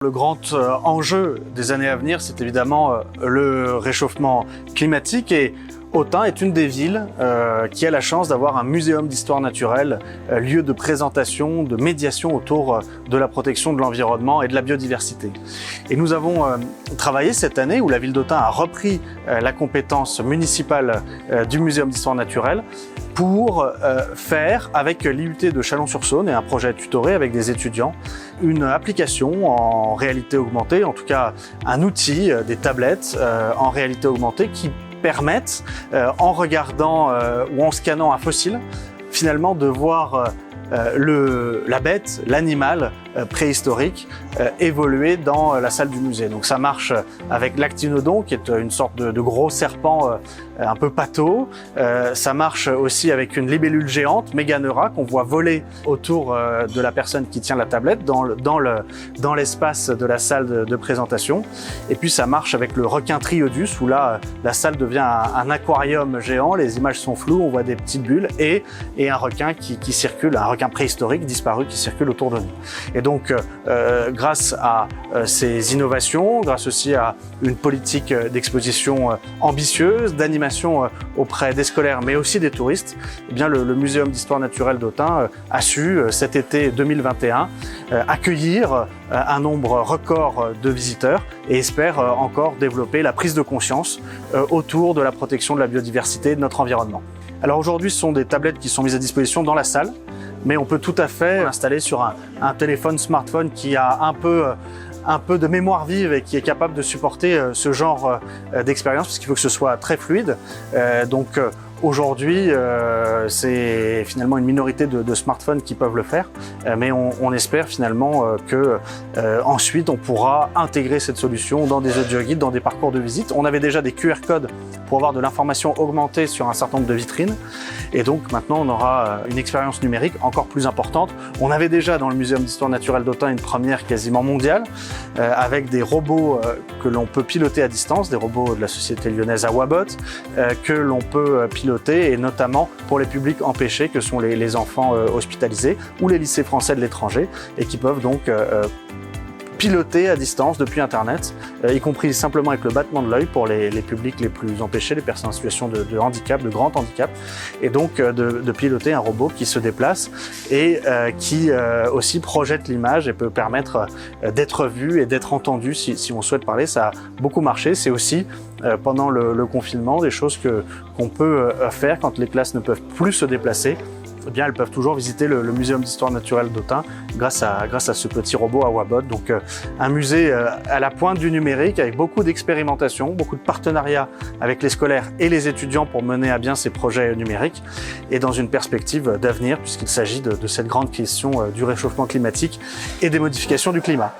Le grand enjeu des années à venir, c'est évidemment le réchauffement climatique et Autun est une des villes qui a la chance d'avoir un muséum d'histoire naturelle, lieu de présentation, de médiation autour de la protection de l'environnement et de la biodiversité. Et nous avons travaillé cette année où la ville d'Autun a repris la compétence municipale du muséum d'histoire naturelle pour faire avec l'IUT de Chalon-sur-Saône et un projet tutoré avec des étudiants une application en réalité augmentée, en tout cas un outil, des tablettes en réalité augmentée qui permettent, en regardant ou en scannant un fossile, finalement de voir la bête, l'animal préhistorique évoluer dans la salle du musée. Donc ça marche avec l'actinodon, qui est une sorte de gros serpent un peu pâteau. Ça marche aussi avec une libellule géante, Meganeura, qu'on voit voler autour de la personne qui tient la tablette dans l'espace de la salle de présentation. Et puis ça marche avec le requin Triodus, où là la salle devient un aquarium géant, les images sont floues, on voit des petites bulles et un requin qui circule, un requin préhistorique disparu qui circule autour de nous. Et donc, grâce à ces innovations, grâce aussi à une politique d'exposition ambitieuse, d'animation auprès des scolaires, mais aussi des touristes, eh bien le Muséum d'histoire naturelle d'Autun a su, cet été 2021, accueillir un nombre record de visiteurs et espère encore développer la prise de conscience autour de la protection de la biodiversité et de notre environnement. Alors aujourd'hui, ce sont des tablettes qui sont mises à disposition dans la salle, mais on peut tout à fait l'installer sur un téléphone smartphone qui a un peu de mémoire vive et qui est capable de supporter ce genre d'expérience, parce qu'il faut que ce soit très fluide. Aujourd'hui, c'est finalement une minorité de smartphones qui peuvent le faire, mais on espère finalement que ensuite on pourra intégrer cette solution dans des audioguides, dans des parcours de visite. On avait déjà des QR codes pour avoir de l'information augmentée sur un certain nombre de vitrines, et donc maintenant on aura une expérience numérique encore plus importante. On avait déjà dans le Muséum d'histoire naturelle d'Autun une première quasiment mondiale, avec des robots que l'on peut piloter à distance, des robots de la société lyonnaise Awabot, que l'on peut piloter, et notamment pour les publics empêchés que sont les enfants hospitalisés ou les lycées français de l'étranger, et qui peuvent donc piloter à distance depuis Internet, y compris simplement avec le battement de l'œil pour les publics les plus empêchés, les personnes en situation de handicap, de grand handicap, et donc de piloter un robot qui se déplace et qui aussi projette l'image et peut permettre d'être vu et d'être entendu si on souhaite parler. Ça a beaucoup marché. C'est aussi pendant le confinement des choses qu'on peut faire quand les classes ne peuvent plus se déplacer. Eh bien, elles peuvent toujours visiter le Muséum d'histoire naturelle d'Autun grâce à ce petit robot Awabot. Donc un musée à la pointe du numérique, avec beaucoup d'expérimentation, beaucoup de partenariats avec les scolaires et les étudiants pour mener à bien ces projets numériques, et dans une perspective d'avenir, puisqu'il s'agit de cette grande question du réchauffement climatique et des modifications du climat.